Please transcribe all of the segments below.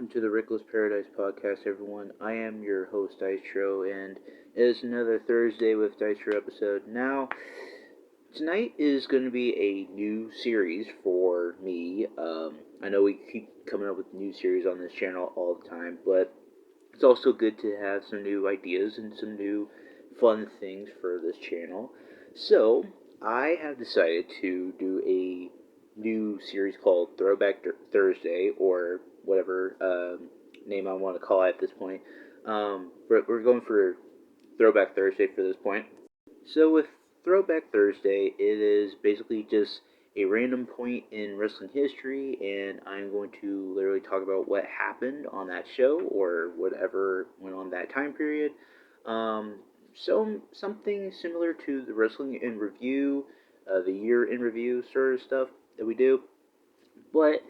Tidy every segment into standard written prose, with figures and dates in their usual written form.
welcome to the Rickless Paradise podcast, everyone. I am your host, Dystro, and it is another Thursday with Dystro episode. Now, tonight is going to be a new series for me. I know we keep coming up with new series on this channel all the time, but it's also good to have some new ideas and some new fun things for this channel. So, I have decided to do a new series called Throwback Thursday, or whatever name I want to call it at this point. We're going for Throwback Thursday for this point. So, with Throwback Thursday, it is basically just a random point in wrestling history, and I'm going to literally talk about what happened on that show or whatever went on that time period. So something similar to the wrestling in review, the year in review sort of stuff that we do, but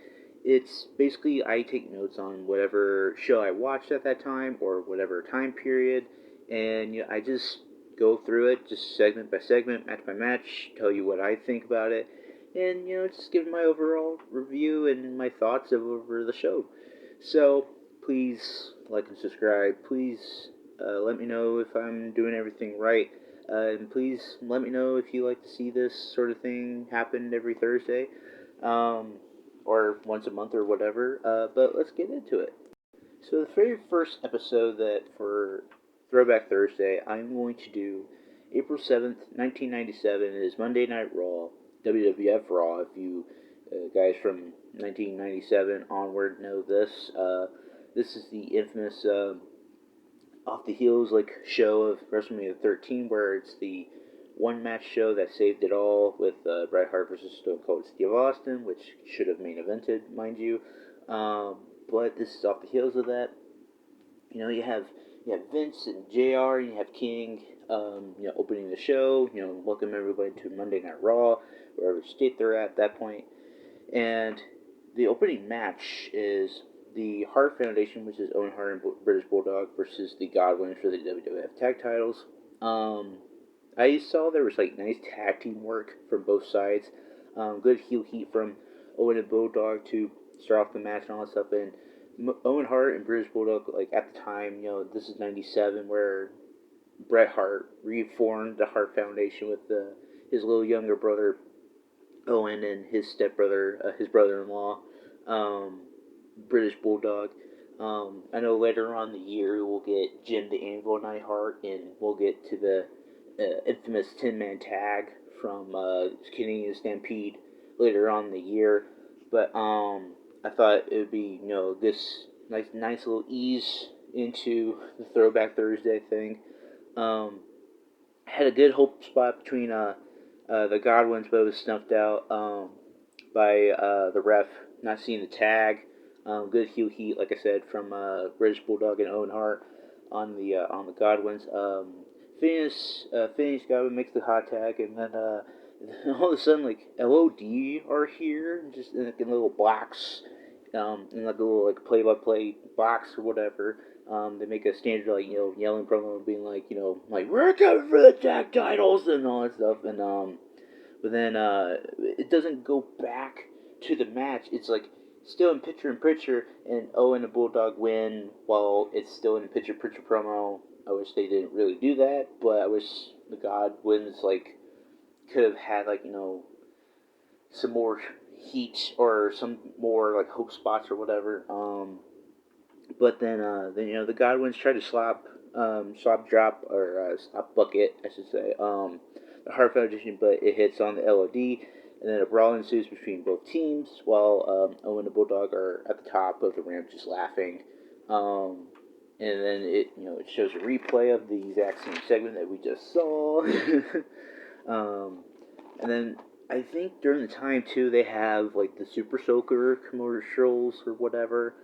it's basically I take notes on whatever show I watched at that time or whatever time period, and I just go through it just segment by segment, match by match, tell you what I think about it, and just give my overall review and my thoughts over the show. So please like and subscribe. Please let me know if I'm doing everything right. And please let me know if you like to see this sort of thing happen every Thursday. Or once a month or whatever. But let's get into it. So the very first episode that for Throwback Thursday, I'm going to do April 7th, 1997 is Monday Night Raw, WWF Raw. If you guys from 1997 onward know this, this is the infamous off the heels show of WrestleMania 13, where it's the one match show that saved it all with Bret Hart versus Stone Cold Steve Austin, which should have main evented, mind you. But this is off the heels of that. You have Vince and JR, and you have King, opening the show. Welcome everybody to Monday Night Raw, wherever state they're at that point. And the opening match is the Hart Foundation, which is Owen Hart and British Bulldog, versus the Godwins for the WWF Tag Titles. I saw there was nice tag team work from both sides. Good heel heat from Owen and Bulldog to start off the match and all that stuff. And Owen Hart and British Bulldog, at the time, this is '97, where Bret Hart reformed the Hart Foundation with his little younger brother Owen and his stepbrother, his brother-in-law, British Bulldog. I know later on in the year we'll get Jim the Anvil Neidhart, and we'll get to the infamous 10-man tag from Canadian Stampede later on in the year. But I thought it would be this nice little ease into the Throwback Thursday thing. Had a good hope spot between the Godwins, but it was snuffed out by the ref not seeing the tag. Good heel heat, like I said, from British Bulldog and Owen Hart on the Godwins. Phineas Godwin makes the hot tag, and then all of a sudden, LOD are here, just in a little box, in a little play-by-play box or whatever. They make a standard yelling promo, being we're coming for the tag titles and all that stuff, and but then it doesn't go back to the match. It's still in picture, and Owen and Bulldog win while it's still in picture promo. I wish they didn't really do that, but I wish the Godwins could have had some more heat or some more hope spots or whatever. But then the Godwins try to slop drop or slop bucket, I should say, the Hart Foundation, but it hits on the LOD, and then a brawl ensues between both teams while Owen and Bulldog are at the top of the ramp just laughing. And then it shows a replay of the exact same segment that we just saw. And then I think during the time too they have the Super Soaker commercials or whatever,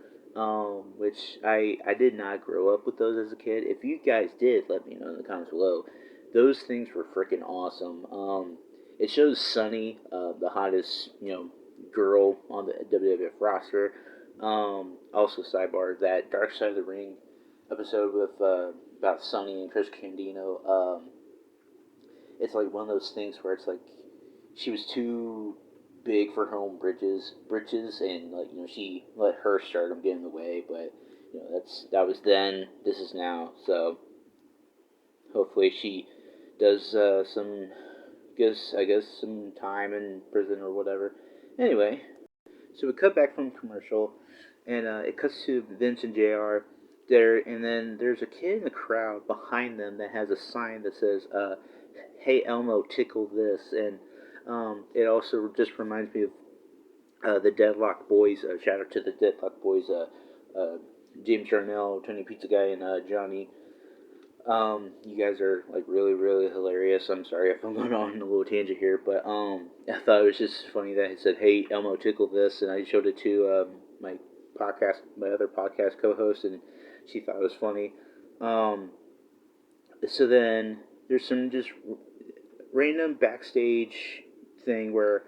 which I did not grow up with those as a kid. If you guys did, let me know in the comments below. Those things were freaking awesome. It shows Sunny, the hottest girl on the WWF roster. Also sidebar, that Dark Side of the Ring episode with about Sunny and Chris Candido. It's one of those things where it's she was too big for her own britches, and like she let her stardom get in the way. But that was then. This is now. So hopefully she does some, I guess some time in prison or whatever. Anyway, so we cut back from commercial, and it cuts to Vince and Jr. there, and then there's a kid in the crowd behind them that has a sign that says, "Hey Elmo, tickle this," and it also just reminds me of the Deadlock Boys. Shout out to the Deadlock Boys, James Jarnell, Tony Pizza Guy, and Johnny. You guys are like really, really hilarious. I'm sorry if I'm going on a little tangent here, but I thought it was just funny that it said, "Hey Elmo, tickle this," and I showed it to my other podcast co-host, and she thought it was funny. Um, so then there's some just random backstage thing where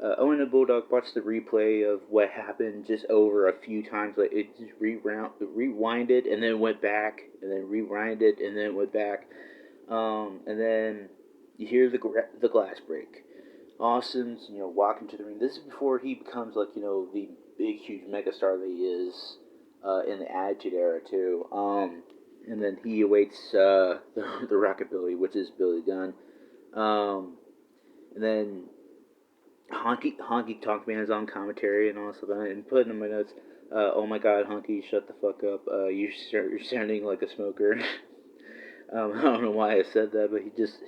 Owen and Bulldog watched the replay of what happened just over a few times. Like it just rewinded and then went back, and then rewinded and then went back, and then you hear the glass break. Austin's walking to the ring. This is before he becomes like the big huge megastar that he is in the Attitude Era too. And then he awaits the Rockabilly, which is Billy Gunn. And then Honky Tonk Man is on commentary and all stuff, and putting in my notes. Oh my God, Honky, shut the fuck up. You're sounding like a smoker. I don't know why I said that, but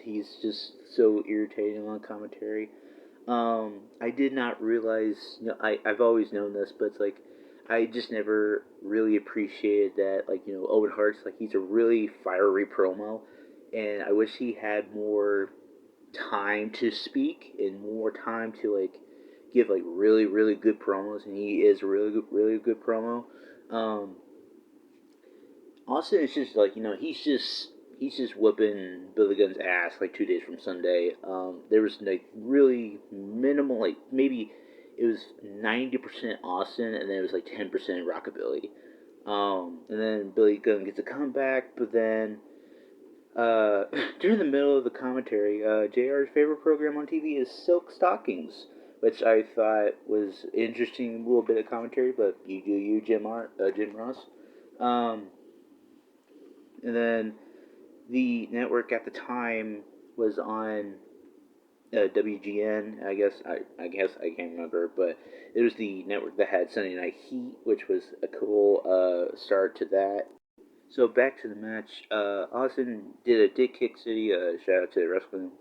he's just so irritating on commentary. I did not realize. I've always known this, but it's like I just never really appreciated that. Like Owen Hart's like he's a really fiery promo, and I wish he had more time to speak and more time to like give like really really good promos, and he is a really good promo. Um, Austin is just like he's just whooping Billy Gunn's ass like 2 days from Sunday. There was like really minimal, like maybe it was 90% Austin, and then it was like 10% Rockabilly. And then Billy Gunn gets a comeback, but then during the middle of the commentary, JR's favorite program on TV is Silk Stockings, which I thought was interesting, little bit of commentary, but you do you, Jim Ross. Um, and then the network at the time was on WGN. I guess I can't remember, but it was the network that had Sunday Night Heat, which was a cool start to that. So back to the match. Austin did a Dick Kick City. Shout out to Wrestling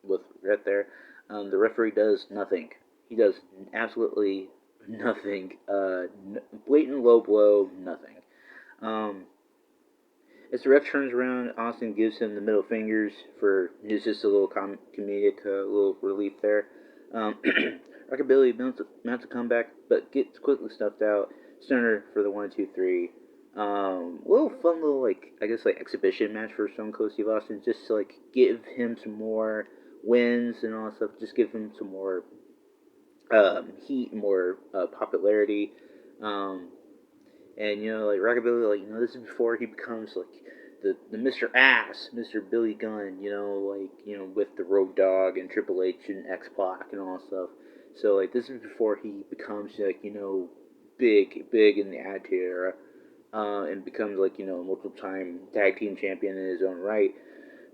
with Red there. The referee does nothing. He does absolutely nothing. Blatant low blow, nothing. Um, as the ref turns around, Austin gives him the middle fingers for just a little comedic, little relief there. Rockabilly mounts a comeback, but gets quickly snuffed out. Stunner for the 1, 2, 3. Little fun little I guess exhibition match for Stone Cold Steve Austin, just to give him some more wins and all that stuff. Just give him some more heat, more popularity. Um, and Rockabilly, this is before he becomes the Mr. Ass, Mr. Billy Gunn, with the Road Dogg and Triple H and X Pac and all that stuff. So this is before he becomes big in the Attitude Era, and becomes a multiple time tag team champion in his own right.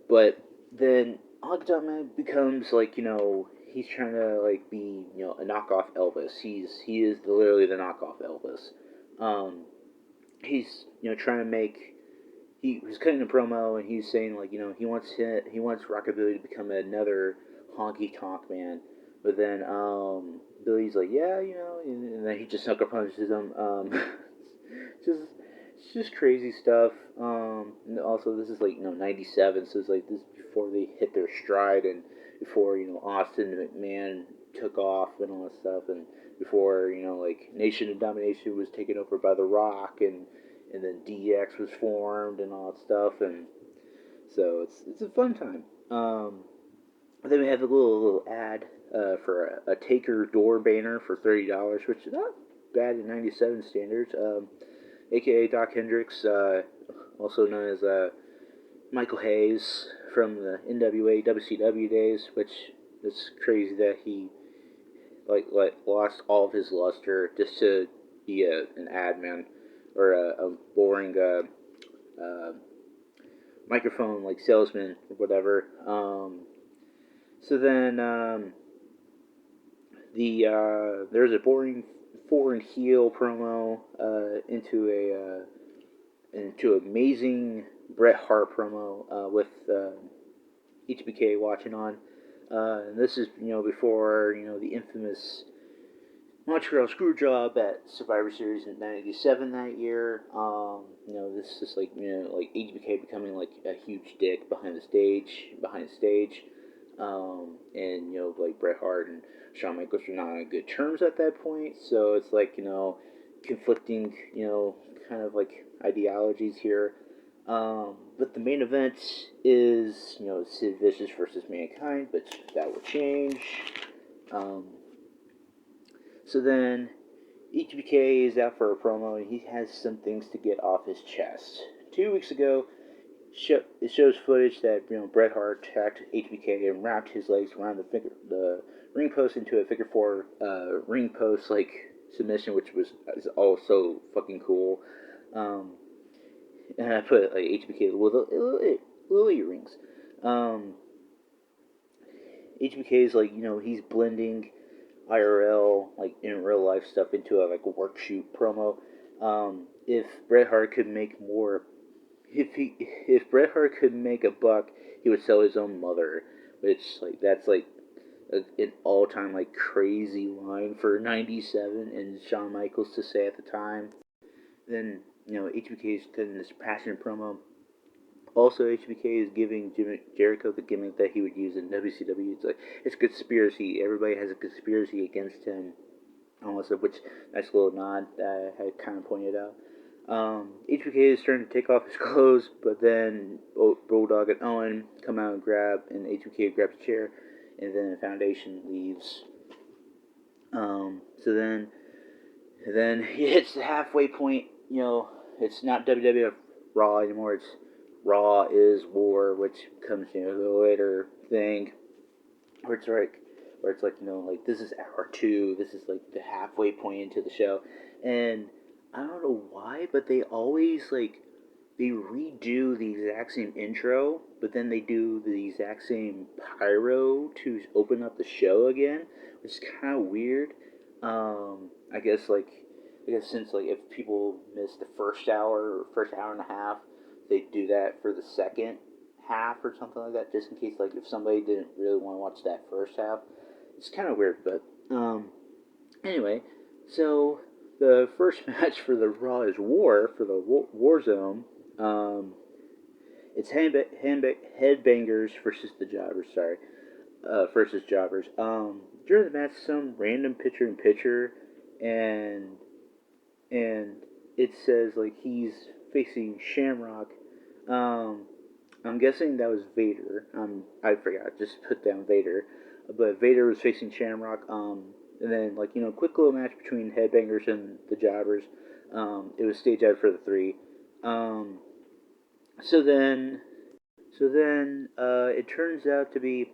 But then Honky Tonk Man becomes he's trying to be a knockoff Elvis. He is literally the knockoff Elvis. Um, he's trying to make he was cutting a promo, and he's saying he wants Rockabilly to become another Honky Tonk Man. But then Billy's like, yeah, and then he just sucker punches him. just it's just crazy stuff. And also this is 97, so it's this is before they hit their stride, and before Austin and McMahon took off and all that stuff, and before Nation of Domination was taken over by The Rock, and then DX was formed and all that stuff, and so it's a fun time. Then we have a little ad for a Taker door banner for $30, which is not bad in '97 standards. AKA Doc Hendricks, also known as Michael Hayes from the NWA WCW days, which is crazy that he lost all of his luster just to be an ad man or a boring uh, microphone like salesman or whatever. So then there's a boring foreign heel promo into amazing Bret Hart promo with HBK watching on. And this is before the infamous Montreal Screwjob at Survivor Series in '97 that year. This is like HBK becoming like a huge dick behind the stage, and like Bret Hart and Shawn Michaels were not on good terms at that point. So it's like conflicting kind of like ideologies here. But the main event is Sid Vicious versus Mankind, but that will change. Um, so then HBK is out for a promo and he has some things to get off his chest. 2 weeks ago, it shows footage that Bret Hart attacked HBK and wrapped his legs around the ring post into a figure four ring post like submission, which is also fucking cool. And I put like HBK with little earrings. HBK is like he's blending IRL like in real life stuff into a like a work shoot promo. If Bret Hart could make more, if Bret Hart could make a buck, he would sell his own mother. Which like that's like an all time like crazy line for '97 and Shawn Michaels to say at the time. Then HBK is cutting this passionate promo. Also, HBK is giving Jericho the gimmick that he would use in WCW. It's like it's a conspiracy. Everybody has a conspiracy against him. Also, which nice little nod that I had kind of pointed out. HBK is starting to take off his clothes, but then Bulldog and Owen come out and HBK grabs a chair, and then the Foundation leaves. So then he hits the halfway point. It's not WWF Raw anymore. It's Raw is War, which comes the later thing, where it's like like this is hour two. This is like the halfway point into the show, and I don't know why, but they always they redo the exact same intro, but then they do the exact same pyro to open up the show again, which is kind of weird. I guess since like if people miss the first hour and a half, they do that for the second half or something like that, just in case like if somebody didn't really want to watch that first half. It's kind of weird, but anyway, so the first match for the Raw is War for the War Zone. It's headbangers versus the Jobbers. Sorry, versus Jobbers. During the match, some random picture in picture, and it says like he's facing Shamrock. I'm guessing that was Vader. I forgot. Just put down Vader, but Vader was facing Shamrock. And then quick little match between Headbangers and the Jobbers. It was stage out for the three. So then it turns out to be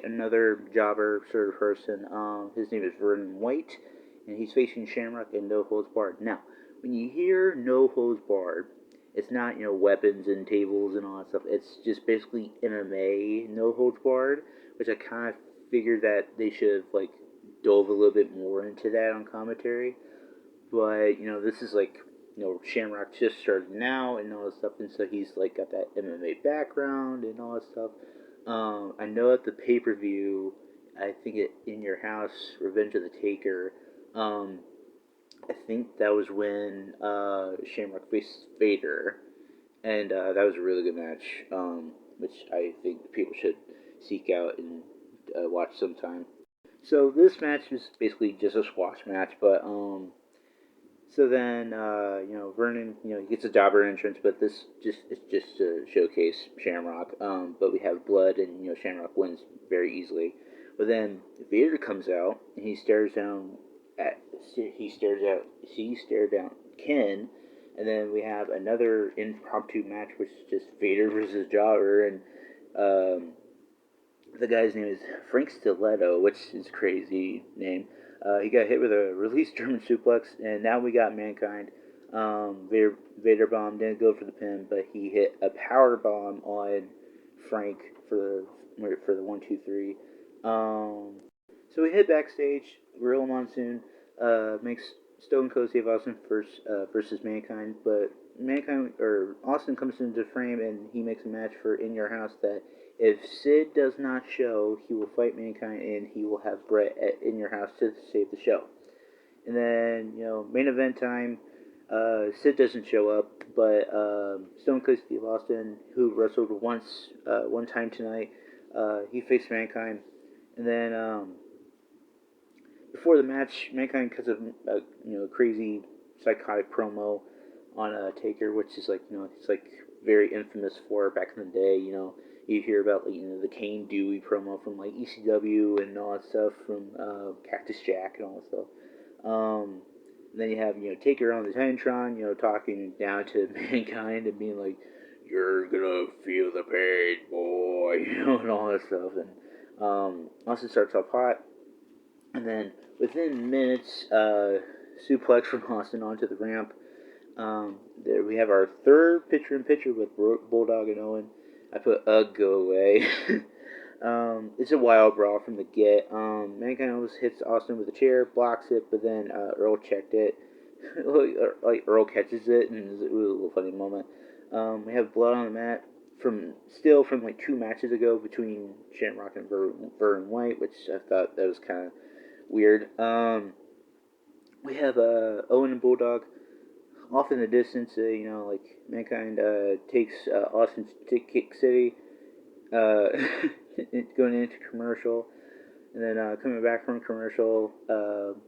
another jobber sort of person. His name is Vernon White, and he's facing Shamrock and No Holds Barred. Now, when you hear No Holds Barred, it's not weapons and tables and all that stuff. It's just basically MMA No Holds Barred, which I kind of figured that they should have dove a little bit more into that on commentary. But this is Shamrock just started now and all that stuff, and so he's got that MMA background and all that stuff. I know at the pay-per-view, I think In Your House, Revenge of the Taker, I think that was when Shamrock faced Vader, and that was a really good match, which I think people should seek out and watch sometime. So this match is basically just a squash match, but so then Vernon he gets a jobber entrance, but it's just to showcase Shamrock. But we have blood, and Shamrock wins very easily. But then Vader comes out and he stares down Ken, and then we have another impromptu match, which is just Vader versus Jobber, and The guy's name is Frank Stiletto, which is a crazy name. He got hit with a released German suplex, and now we got Mankind. Vader bomb didn't go for the pin, but he hit a power bomb on Frank for the 1, 2, 3. So we head backstage. Gorilla Monsoon makes Stone Cold Steve Austin versus Mankind, but Austin comes into the frame and he makes a match for In Your House that if Sid does not show, he will fight Mankind and he will have Brett In Your House to save the show. And then, main event time, Sid doesn't show up, but Stone Cold Steve Austin, who wrestled one time tonight, he faced Mankind. And then before the match, Mankind cuts a crazy psychotic promo on Taker, which is it's like very infamous for back in the day. You hear about the Kane Dewey promo from like ECW and all that stuff from Cactus Jack and all that stuff. Then you have Taker on the Titantron, talking down to Mankind and being like, "You're gonna feel the pain, boy," and all that stuff. And Austin starts off hot, and then within minutes, suplex from Austin onto the ramp. There we have our third picture-in-picture with Bulldog and Owen. I put "Ugh, go away." It's a wild brawl from the get. Mankind almost hits Austin with a chair, blocks it, but then Earl checked it. Like Earl catches it, and it was a little funny moment. We have blood on the mat from like 2 matches ago between Shamrock and Vern White, which I thought that was kind of weird. We have Owen and Bulldog off in the distance. Like Mankind takes Austin to Kick City, going into commercial, and then coming back from commercial.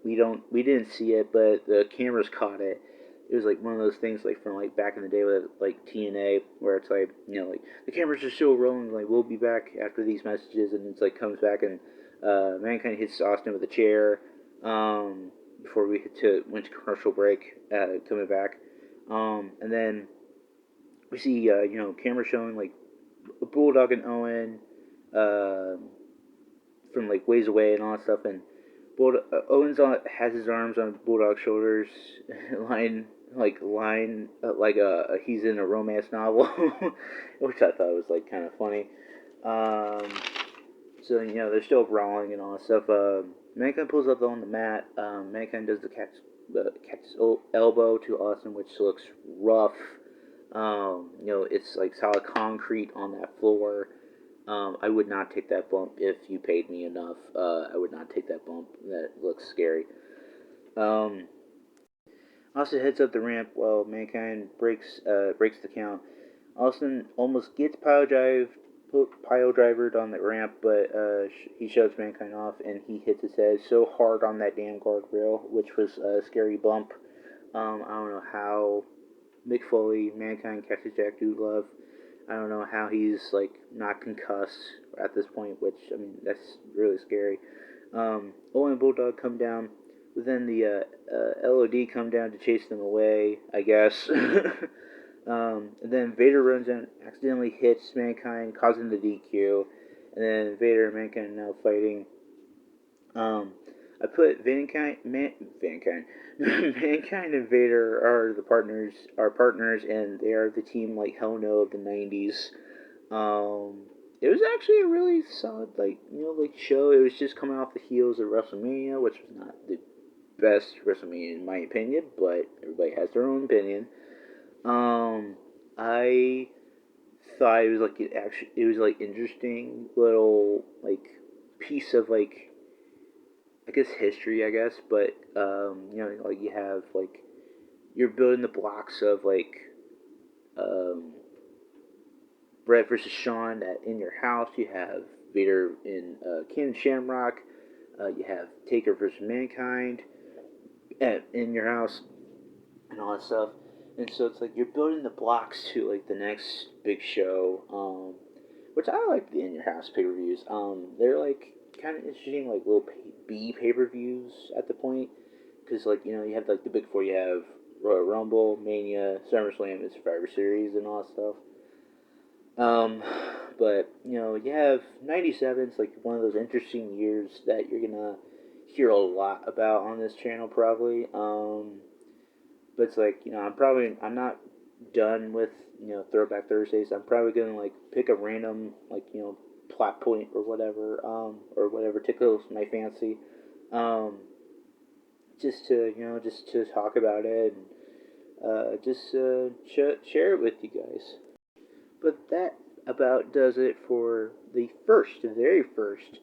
We didn't see it, but the cameras caught it. It was like one of those things like from like back in the day with like TNA, where it's like like the cameras are still rolling. Like we'll be back after these messages, and it's like comes back and Mankind hits Austin with a chair. Before we went to commercial break, coming back, and then we see camera showing like Bulldog and Owen from like ways away and all that stuff, and has his arms on Bulldog's shoulders, line he's in a romance novel, which I thought was like kind of funny. So they're still brawling and all that stuff. Mankind pulls up on the mat. Mankind does the cat's elbow to Austin, which looks rough. It's like solid concrete on that floor. I would not take that bump if you paid me enough. I would not take that bump. That looks scary. Austin heads up the ramp while Mankind breaks the count. Austin almost gets pile drivered on the ramp, but he shoves Mankind off and he hits his head so hard on that damn guardrail, which was a scary bump. I don't know how Mick Foley, Mankind catches Jack Doodlove. I don't know how he's like not concussed at this point, which that's really scary. Owen and Bulldog come down, but then the LOD come down to chase them away, I guess. And then Vader runs in, accidentally hits Mankind, causing the DQ. And then Vader and Mankind are now fighting. I put Mankind and Vader are partners, and they are the team like Hell No of the '90s. It was actually a really solid show. It was just coming off the heels of WrestleMania, which was not the best WrestleMania in my opinion, but everybody has their own opinion. I thought it was like interesting little like piece of like I guess history, I guess, but like you have like you're building the blocks of like Brett versus Shawn In Your House. You have Vader in Ken Shamrock. You have Taker versus Mankind In Your House, and all that stuff. And so it's like you're building the blocks to like the next big show, which I like the In Your House pay-per-views. They're like kind of interesting, like little B pay-per-views at the point, because like you have like the big four. You have Royal Rumble, Mania, SummerSlam, and Survivor Series, and all that stuff. Um, but you have 97. It's like one of those interesting years that you're gonna hear a lot about on this channel, probably. But it's like I'm not done with Throwback Thursdays. I'm probably gonna like pick a random like plot point or whatever tickles my fancy, um, just to talk about it and share it with you guys. But that about does it for the very first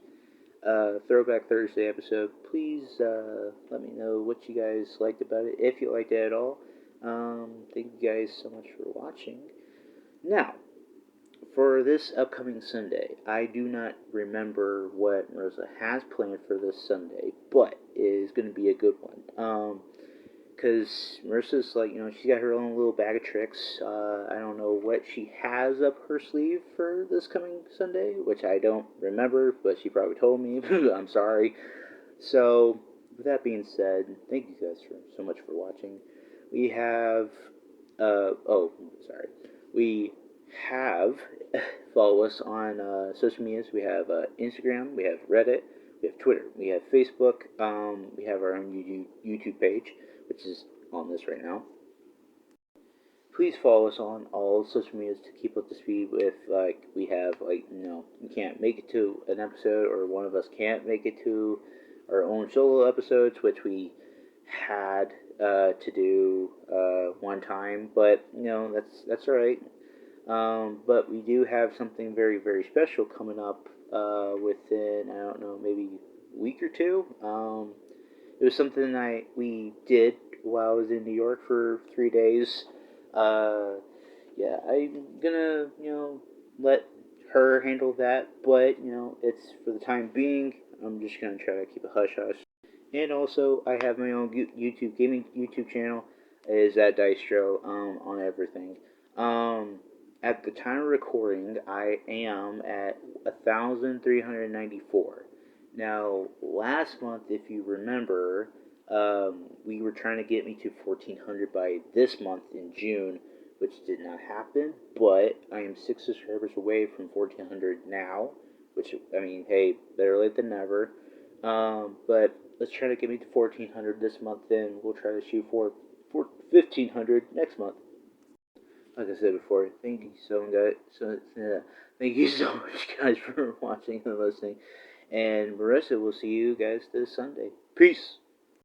Throwback Thursday episode. Please let me know what you guys liked about it, if you liked it at all. Thank you guys so much for watching. Now, for this upcoming Sunday, I do not remember what Rosa has planned for this Sunday, but it is going to be a good one. Because Marissa's like, she's got her own little bag of tricks. I don't know what she has up her sleeve for this coming Sunday, which I don't remember, but she probably told me. I'm sorry. So, with that being said, thank you guys so much for watching. We have, sorry. We have, follow us on social medias. We have Instagram, we have Reddit, we have Twitter, we have Facebook, we have our own YouTube page, which is on this right now. Please follow us on all social medias to keep up to speed with, we have, you can't make it to an episode, or one of us can't make it to our own solo episodes, which we had to do one time, but, that's alright. But we do have something very, very special coming up within, I don't know, maybe a week or two. It was something we did while I was in New York for 3 days. Uh, yeah, I'm gonna, let her handle that, but, it's for the time being. I'm just gonna try to keep a hush hush. And also, I have my own YouTube gaming YouTube channel. It is at Dystro on everything. Um, at the time of recording, I am at 1,394. Now, last month, if you remember, we were trying to get me to 1,400 by this month in June, which did not happen. But I am 6 subscribers away from 1,400 now, which, I mean, hey, better late than never. But let's try to get me to 1,400 this month, then we'll try to shoot for 1,500 next month. Like I said before, thank you so much, guys, for watching and listening. And Marissa, we'll see you guys this Sunday. Peace.